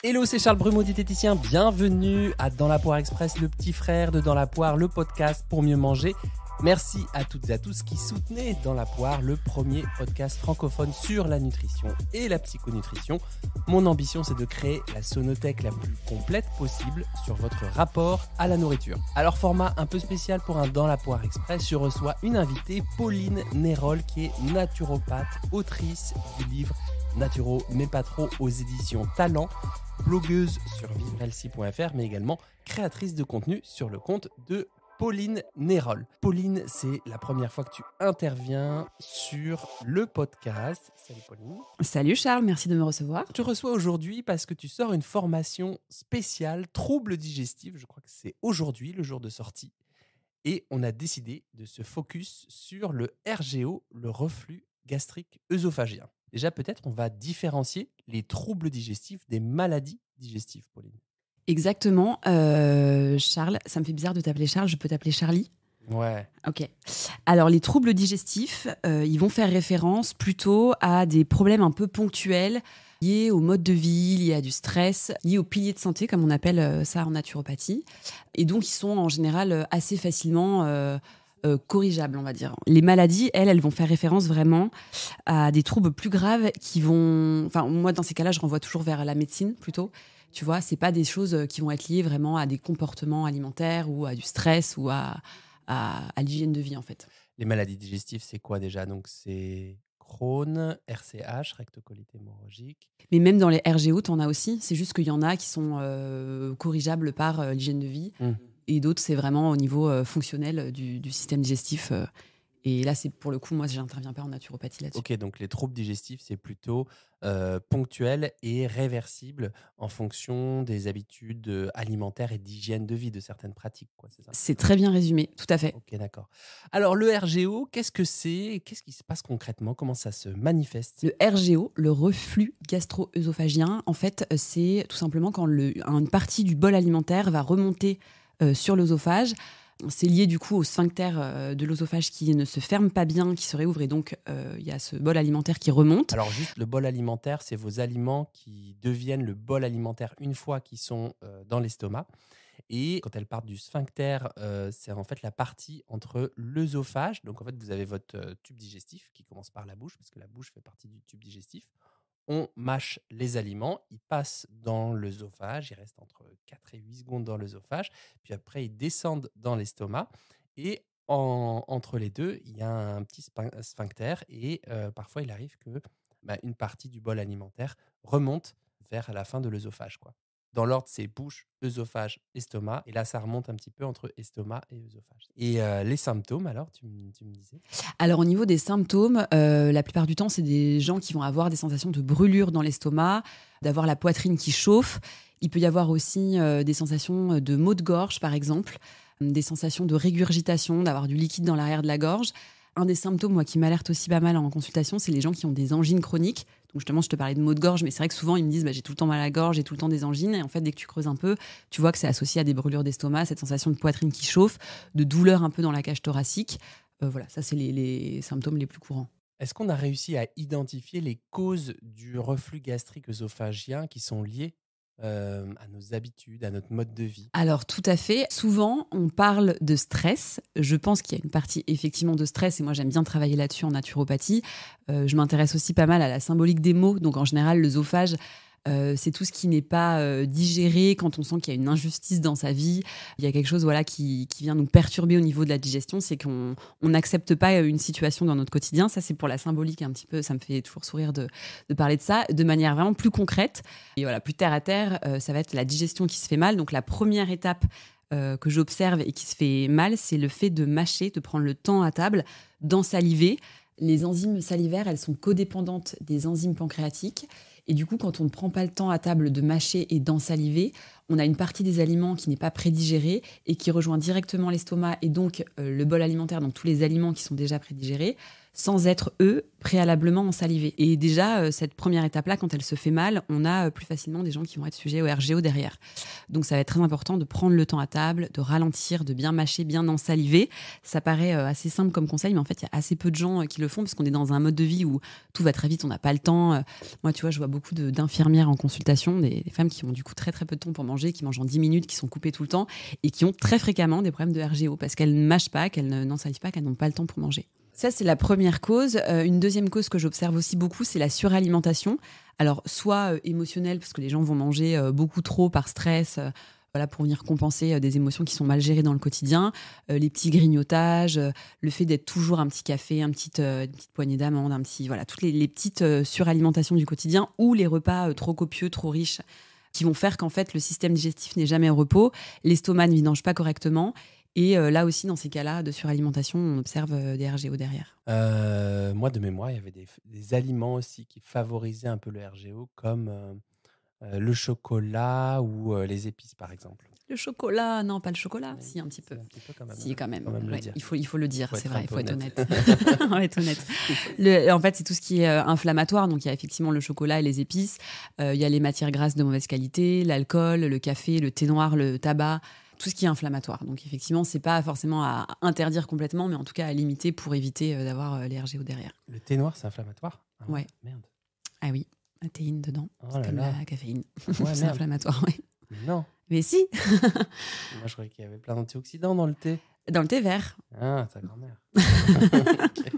Hello, c'est Charles Brumeau, diététicien. Bienvenue à Dans la Poire Express, le petit frère de Dans la Poire, le podcast pour mieux manger. Merci à toutes et à tous qui soutenaient Dans la Poire, le premier podcast francophone sur la nutrition et la psychonutrition. Mon ambition, c'est de créer la sonothèque la plus complète possible sur votre rapport à la nourriture. Alors, format un peu spécial pour un Dans la Poire Express, je reçois une invitée, Pauline Nérol, qui est naturopathe, autrice du livre Naturo mais pas trop aux éditions Talent, blogueuse sur vivrelsi.fr, mais également créatrice de contenu sur le compte de Pauline Nérol. Pauline, c'est la première fois que tu interviens sur le podcast. Salut Pauline. Salut Charles, merci de me recevoir. Je te reçois aujourd'hui parce que tu sors une formation spéciale troubles digestifs. Je crois que c'est aujourd'hui, le jour de sortie. Et on a décidé de se focus sur le RGO, le reflux gastrique œsophagien. Déjà, peut-être on va différencier les troubles digestifs des maladies digestives, Pauline. Exactement. Charles, ça me fait bizarre de t'appeler Charles, je peux t'appeler Charlie ? Ouais. Ok. Alors, les troubles digestifs, ils vont faire référence plutôt à des problèmes un peu ponctuels liés au mode de vie, liés à du stress, liés aux piliers de santé, comme on appelle ça en naturopathie. Et donc, ils sont en général assez facilement corrigeables, on va dire. Les maladies, elles vont faire référence vraiment à des troubles plus graves qui vont... Enfin, moi, dans ces cas-là, je renvoie toujours vers la médecine, plutôt. Tu vois, c'est pas des choses qui vont être liées vraiment à des comportements alimentaires ou à du stress ou à l'hygiène de vie, en fait. Les maladies digestives, c'est quoi déjà? Donc, c'est Crohn, RCH, rectocolite hémorragique. Mais même dans les RGO, t'en as aussi. C'est juste qu'il y en a qui sont corrigeables par l'hygiène de vie. Et d'autres, c'est vraiment au niveau fonctionnel du système digestif. Et là, c'est pour le coup, moi, je n'interviens pas en naturopathie là-dessus. Ok, donc les troubles digestifs, c'est plutôt ponctuel et réversible en fonction des habitudes alimentaires et d'hygiène de vie, de certaines pratiques, quoi, c'est ça? C'est très bien résumé, tout à fait. Ok, d'accord. Alors, le RGO, qu'est-ce que c'est? Qu'est-ce qui se passe concrètement? Comment ça se manifeste? Le RGO, le reflux gastro-œsophagien, en fait, c'est tout simplement quand une partie du bol alimentaire va remonter sur l'œsophage. C'est lié du coup au sphincter de l'œsophage qui ne se ferme pas bien, qui se réouvre, et donc il y a ce bol alimentaire qui remonte. Alors juste le bol alimentaire, c'est vos aliments qui deviennent le bol alimentaire une fois qu'ils sont dans l'estomac. Et quand elles partent du sphincter, c'est en fait la partie entre l'œsophage. Donc en fait, vous avez votre tube digestif qui commence par la bouche, parce que la bouche fait partie du tube digestif. On mâche les aliments, ils passent dans l'œsophage, ils restent entre 4 et 8 secondes dans l'œsophage, puis après ils descendent dans l'estomac, et entre les deux, il y a un petit sphincter, et parfois il arrive que une partie du bol alimentaire remonte vers la fin de l'œsophage, quoi. Dans l'ordre, c'est bouche, œsophage, estomac, et là ça remonte un petit peu entre estomac et œsophage. Et les symptômes, alors, tu me disais? Alors au niveau des symptômes, la plupart du temps, c'est des gens qui vont avoir des sensations de brûlure dans l'estomac, d'avoir la poitrine qui chauffe. Il peut y avoir aussi des sensations de maux de gorge, par exemple, des sensations de régurgitation, d'avoir du liquide dans l'arrière de la gorge. Un des symptômes, moi, qui m'alerte aussi pas mal en consultation, c'est les gens qui ont des angines chroniques. Donc justement, je te parlais de maux de gorge, mais c'est vrai que souvent, ils me disent j'ai tout le temps mal à la gorge, j'ai tout le temps des angines. Et en fait, dès que tu creuses un peu, tu vois que c'est associé à des brûlures d'estomac, cette sensation de poitrine qui chauffe, de douleur un peu dans la cage thoracique. Voilà, ça, c'est les symptômes les plus courants. Est-ce qu'on a réussi à identifier les causes du reflux gastrique œsophagien qui sont liées à nos habitudes, à notre mode de vie? Alors, tout à fait. Souvent, on parle de stress. Je pense qu'il y a une partie effectivement de stress, et moi, j'aime bien travailler là-dessus en naturopathie. Je m'intéresse aussi pas mal à la symbolique des mots. Donc, en général, l'œsophage, c'est tout ce qui n'est pas digéré quand on sent qu'il y a une injustice dans sa vie. Il y a quelque chose qui vient nous perturber au niveau de la digestion, c'est qu'on n'accepte pas une situation dans notre quotidien. Ça, c'est pour la symbolique un petit peu. Ça me fait toujours sourire de parler de ça de manière vraiment plus concrète. Et voilà, plus terre à terre, ça va être la digestion qui se fait mal. Donc la première étape que j'observe et qui se fait mal, c'est le fait de mâcher, de prendre le temps à table, d'ensaliver. Les enzymes salivaires, elles sont codépendantes des enzymes pancréatiques. Et du coup, quand on ne prend pas le temps à table de mâcher et d'ensaliver, on a une partie des aliments qui n'est pas prédigérée et qui rejoint directement l'estomac et donc le bol alimentaire, donc tous les aliments qui sont déjà prédigérés, sans être, eux, préalablement ensalivés. Et déjà, cette première étape-là, quand elle se fait mal, on a plus facilement des gens qui vont être sujets au RGO derrière. Donc ça va être très important de prendre le temps à table, de ralentir, de bien mâcher, bien ensaliver. Ça paraît assez simple comme conseil, mais en fait, il y a assez peu de gens qui le font parce qu'on est dans un mode de vie où tout va très vite, on n'a pas le temps. Moi, tu vois, je vois beaucoup d'infirmières en consultation, des femmes qui ont du coup très très peu de temps pour manger, qui mangent en 10 minutes, qui sont coupées tout le temps et qui ont très fréquemment des problèmes de RGO parce qu'elles ne mâchent pas, qu'elles n'ensalivent pas, qu'elles n'ont pas le temps pour manger. Ça, c'est la première cause. Une deuxième cause que j'observe aussi beaucoup, c'est la suralimentation. Alors, soit émotionnelle, parce que les gens vont manger beaucoup trop par stress, voilà, pour venir compenser des émotions qui sont mal gérées dans le quotidien, les petits grignotages, le fait d'être toujours un petit café, une petite poignée d'amandes, voilà, toutes les petites suralimentations du quotidien ou les repas trop copieux, trop riches, qui vont faire qu'en fait, le système digestif n'est jamais au repos, l'estomac ne vidange pas correctement. Et là aussi, dans ces cas-là de suralimentation, on observe des RGO derrière. Moi, de mémoire, il y avait des aliments aussi qui favorisaient un peu le RGO, comme le chocolat ou les épices, par exemple. Le chocolat, non, pas le chocolat, Oui, si, un petit peu. Un petit peu quand même. Si, quand même. Faut le Ouais, dire. il faut le dire, c'est vrai, il faut être honnête. honnête. On va être honnête. En fait, c'est tout ce qui est inflammatoire. Donc, il y a effectivement le chocolat et les épices. Il y a les matières grasses de mauvaise qualité, l'alcool, le café, le thé noir, le tabac, tout ce qui est inflammatoire. Donc, effectivement, c'est pas forcément à interdire complètement, mais en tout cas à limiter pour éviter d'avoir les RGO derrière. Le thé noir, c'est inflammatoire? Ah, ouais. Merde. Ah oui, la théine dedans. Oh c'est comme là. la caféine. Ouais, c'est inflammatoire, oui. Mais non. Mais si. Moi, je croyais qu'il y avait plein d'antioxydants dans le thé. Dans le thé vert. Ah, ta grand-mère. Okay.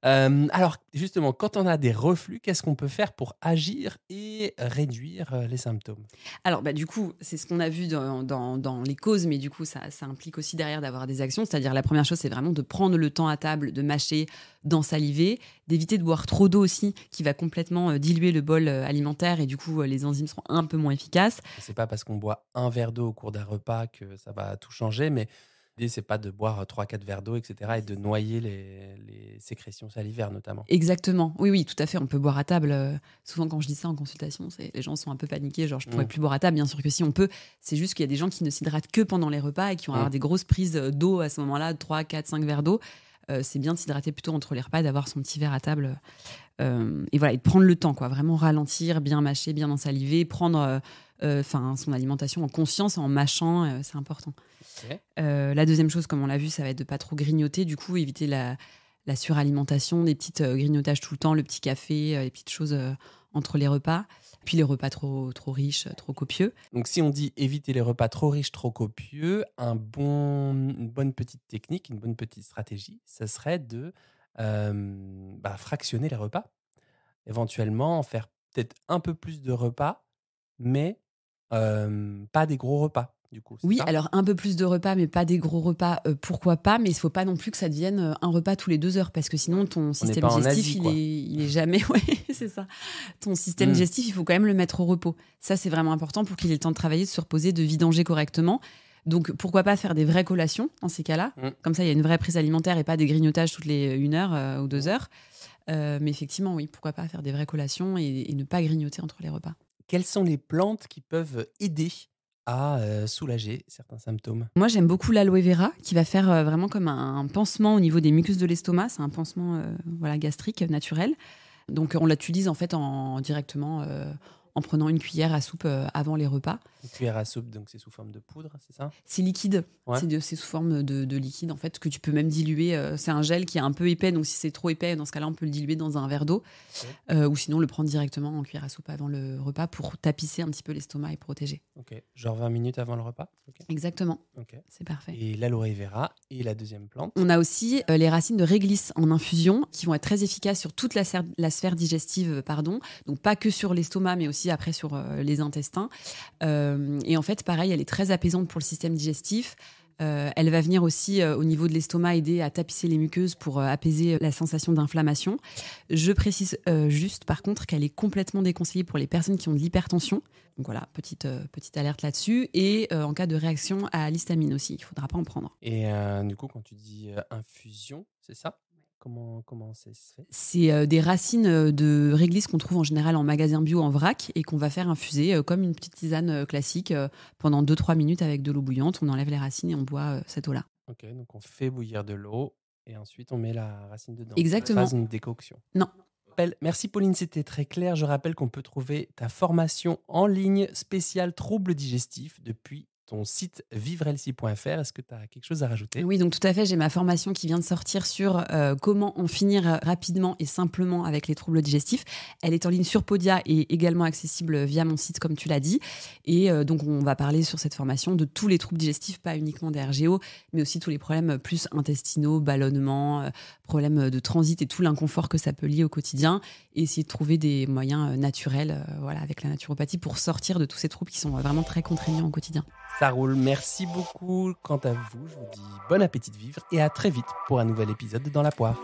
Alors, justement, quand on a des reflux, qu'est-ce qu'on peut faire pour agir et réduire les symptômes? Alors, du coup, c'est ce qu'on a vu dans les causes, mais du coup, ça implique aussi derrière d'avoir des actions. C'est-à-dire, la première chose, c'est vraiment de prendre le temps à table, de mâcher, d'ensaliver, d'éviter de boire trop d'eau aussi, qui va complètement diluer le bol alimentaire et du coup, les enzymes seront un peu moins efficaces. C'est pas parce qu'on boit un verre d'eau au cours d'un repas que ça va tout changer, mais l'idée, c'est pas de boire 3-4 verres d'eau, etc., et de noyer les sécrétions salivaires, notamment. Exactement. Oui, tout à fait. On peut boire à table. Souvent, quand je dis ça en consultation, les gens sont un peu paniqués. Genre, je pourrais plus boire à table. Bien sûr que si, on peut. C'est juste qu'il y a des gens qui ne s'hydratent que pendant les repas et qui vont avoir des grosses prises d'eau à ce moment-là, 3, 4, 5 verres d'eau. C'est bien de s'hydrater plutôt entre les repas et d'avoir son petit verre à table. Et voilà, et de prendre le temps, quoi. Vraiment ralentir, bien mâcher, bien ensaliver, prendre son alimentation en conscience, en mâchant, c'est important. Okay. La deuxième chose, comme on l'a vu, ça va être de pas trop grignoter. Du coup, éviter la suralimentation, des petites grignotages tout le temps, le petit café, les petites choses entre les repas. Puis les repas trop riches, trop copieux. Donc si on dit éviter les repas trop riches, trop copieux, une bonne petite technique, une bonne petite stratégie, ça serait de fractionner les repas. Éventuellement, en faire peut-être un peu plus de repas, mais pas des gros repas. Du coup, oui, ça alors un peu plus de repas, mais pas des gros repas, pourquoi pas, mais il ne faut pas non plus que ça devienne un repas tous les 2 heures, parce que sinon ton système digestif, il est jamais... Ouais, c'est ça. Ton système digestif, il faut quand même le mettre au repos. Ça, c'est vraiment important pour qu'il ait le temps de travailler, de se reposer, de vidanger correctement. Donc, pourquoi pas faire des vraies collations dans ces cas-là. Comme ça, il y a une vraie prise alimentaire et pas des grignotages toutes les 1 heure ou 2 heures. Mais effectivement, oui, pourquoi pas faire des vraies collations et ne pas grignoter entre les repas. Quelles sont les plantes qui peuvent aider à soulager certains symptômes? Moi, j'aime beaucoup l'aloe vera, qui va faire vraiment comme un pansement au niveau des muqueuses de l'estomac. C'est un pansement gastrique naturel. Donc, on l'utilise en fait directement en prenant une cuillère à soupe avant les repas. Une cuillère à soupe, donc c'est sous forme de poudre, c'est ça? C'est liquide. Ouais. C'est sous forme de liquide, en fait, que tu peux même diluer. C'est un gel qui est un peu épais, donc si c'est trop épais, dans ce cas-là, on peut le diluer dans un verre d'eau. Okay. Ou sinon, le prendre directement en cuillère à soupe avant le repas pour tapisser un petit peu l'estomac et protéger. Ok, genre 20 minutes avant le repas? Okay. Exactement. Okay. C'est parfait. Et l'aloe vera, et la deuxième plante? On a aussi les racines de réglisse en infusion qui vont être très efficaces sur toute la sphère digestive, donc pas que sur l'estomac, mais aussi après sur les intestins. Et en fait, pareil, elle est très apaisante pour le système digestif. Elle va venir aussi au niveau de l'estomac aider à tapisser les muqueuses pour apaiser la sensation d'inflammation. Je précise juste par contre qu'elle est complètement déconseillée pour les personnes qui ont de l'hypertension. Donc voilà, petite alerte là-dessus. Et en cas de réaction à l'histamine aussi, il ne faudra pas en prendre. Et du coup, quand tu dis infusion, c'est ça? Comment ça se fait? C'est des racines de réglisse qu'on trouve en général en magasin bio en vrac et qu'on va faire infuser comme une petite tisane classique pendant 2-3 minutes avec de l'eau bouillante. On enlève les racines et on boit cette eau-là. Ok, donc on fait bouillir de l'eau et ensuite on met la racine dedans. Exactement. Pas une décoction. Non. Merci Pauline, c'était très clair. Je rappelle qu'on peut trouver ta formation en ligne spéciale troubles digestifs depuis ton site vivrelsi.fr. Est-ce que tu as quelque chose à rajouter? Oui, donc tout à fait. J'ai ma formation qui vient de sortir sur comment en finir rapidement et simplement avec les troubles digestifs. Elle est en ligne sur Podia et également accessible via mon site, comme tu l'as dit. Et donc, on va parler sur cette formation de tous les troubles digestifs, pas uniquement des RGO, mais aussi tous les problèmes plus intestinaux, ballonnements, problèmes de transit et tout l'inconfort que ça peut lier au quotidien. Et essayer de trouver des moyens naturels avec la naturopathie pour sortir de tous ces troubles qui sont vraiment très contraignants au quotidien. Ça roule, merci beaucoup. Quant à vous, je vous dis bon appétit de vivre et à très vite pour un nouvel épisode de Dans la poire.